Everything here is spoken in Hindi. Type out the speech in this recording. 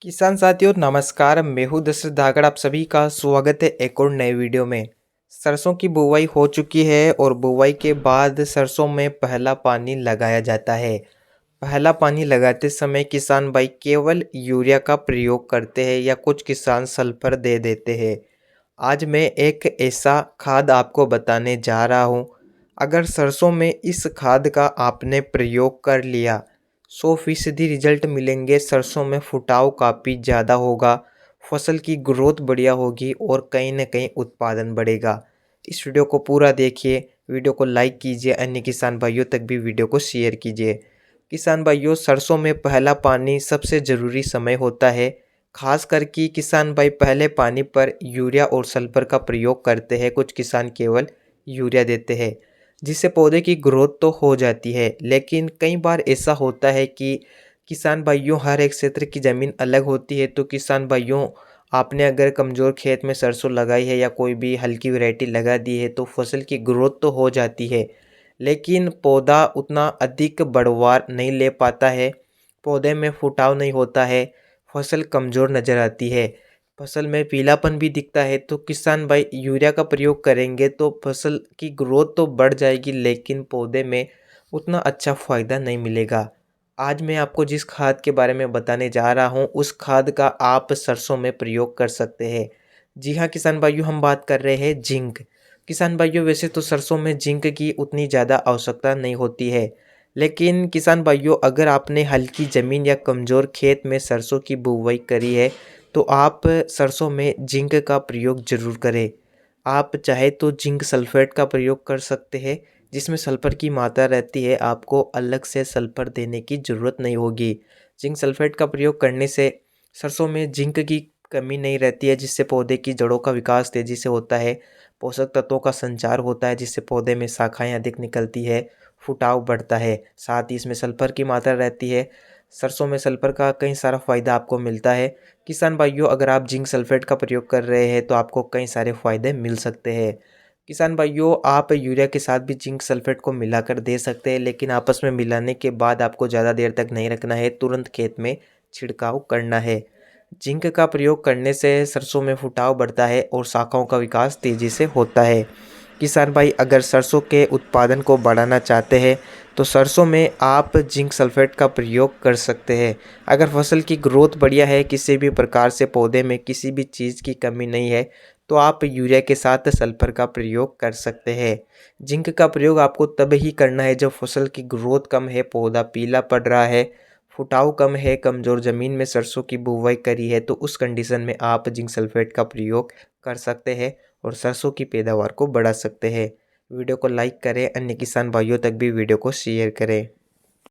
किसान साथियों नमस्कार। मैं हूं दशरथ धाकड़। आप सभी का स्वागत है एक और नए वीडियो में। सरसों की बुवाई हो चुकी है और बुवाई के बाद सरसों में पहला पानी लगाया जाता है। पहला पानी लगाते समय किसान भाई केवल यूरिया का प्रयोग करते हैं या कुछ किसान सल्फर दे देते हैं। आज मैं एक ऐसा खाद आपको बताने जा रहा हूं। अगर सरसों में इस खाद का आपने प्रयोग कर लिया 100% रिजल्ट मिलेंगे। सरसों में फुटाव काफ़ी ज़्यादा होगा, फसल की ग्रोथ बढ़िया होगी और कहीं न कहीं उत्पादन बढ़ेगा। इस वीडियो को पूरा देखिए, वीडियो को लाइक कीजिए, अन्य किसान भाइयों तक भी वीडियो को शेयर कीजिए। किसान भाइयों, सरसों में पहला पानी सबसे ज़रूरी समय होता है। खास करके किसान भाई पहले पानी पर यूरिया और सल्फर का प्रयोग करते हैं। कुछ किसान केवल यूरिया देते हैं जिससे पौधे की ग्रोथ तो हो जाती है, लेकिन कई बार ऐसा होता है कि किसान भाइयों हर एक क्षेत्र की ज़मीन अलग होती है। तो किसान भाइयों, आपने अगर कमज़ोर खेत में सरसों लगाई है या कोई भी हल्की वैरायटी लगा दी है तो फसल की ग्रोथ तो हो जाती है, लेकिन पौधा उतना अधिक बढ़वार नहीं ले पाता है, पौधे में फुटाव नहीं होता है, फसल कमज़ोर नज़र आती है, फसल में पीलापन भी दिखता है। तो किसान भाई यूरिया का प्रयोग करेंगे तो फसल की ग्रोथ तो बढ़ जाएगी, लेकिन पौधे में उतना अच्छा फ़ायदा नहीं मिलेगा। आज मैं आपको जिस खाद के बारे में बताने जा रहा हूँ उस खाद का आप सरसों में प्रयोग कर सकते हैं। जी हाँ किसान भाइयों, हम बात कर रहे हैं जिंक। किसान भाइयों, वैसे तो सरसों में जिंक की उतनी ज़्यादा आवश्यकता नहीं होती है, लेकिन किसान भाइयों अगर आपने हल्की ज़मीन या कमज़ोर खेत में सरसों की बुवाई करी है तो आप सरसों में जिंक का प्रयोग ज़रूर करें। आप चाहे तो जिंक सल्फेट का प्रयोग कर सकते हैं, जिसमें सल्फर की मात्रा रहती है, आपको अलग से सल्फर देने की ज़रूरत नहीं होगी। जिंक सल्फेट का प्रयोग करने से सरसों में जिंक की कमी नहीं रहती है, जिससे पौधे की जड़ों का विकास तेज़ी से होता है, पोषक तत्वों का संचार होता है, जिससे पौधे में शाखाएँ अधिक निकलती है, फुटाव बढ़ता है। साथ ही इसमें सल्फर की मात्रा रहती है। सरसों में सल्फर का कई सारा फ़ायदा आपको मिलता है। किसान भाइयों, अगर आप जिंक सल्फेट का प्रयोग कर रहे हैं तो आपको कई सारे फ़ायदे मिल सकते हैं। किसान भाइयों, आप यूरिया के साथ भी जिंक सल्फेट को मिलाकर दे सकते हैं, लेकिन आपस में मिलाने के बाद आपको ज़्यादा देर तक नहीं रखना है, तुरंत खेत में छिड़काव करना है। जिंक का प्रयोग करने से सरसों में फुटाव बढ़ता है और शाखाओं का विकास तेज़ी से होता है। किसान भाई अगर सरसों के उत्पादन को बढ़ाना चाहते हैं तो सरसों में आप जिंक सल्फेट का प्रयोग कर सकते हैं। अगर फसल की ग्रोथ बढ़िया है, किसी भी प्रकार से पौधे में किसी भी चीज़ की कमी नहीं है, तो आप यूरिया के साथ सल्फर का प्रयोग कर सकते हैं। जिंक का प्रयोग आपको तब ही करना है जब फसल की ग्रोथ कम है, पौधा पीला पड़ रहा है, फुटाव कम है, कमज़ोर ज़मीन में सरसों की बुवाई करी है, तो उस कंडीशन में आप जिंक सल्फेट का प्रयोग कर सकते हैं और सरसों की पैदावार को बढ़ा सकते हैं। वीडियो को लाइक करें, अन्य किसान भाइयों तक भी वीडियो को शेयर करें।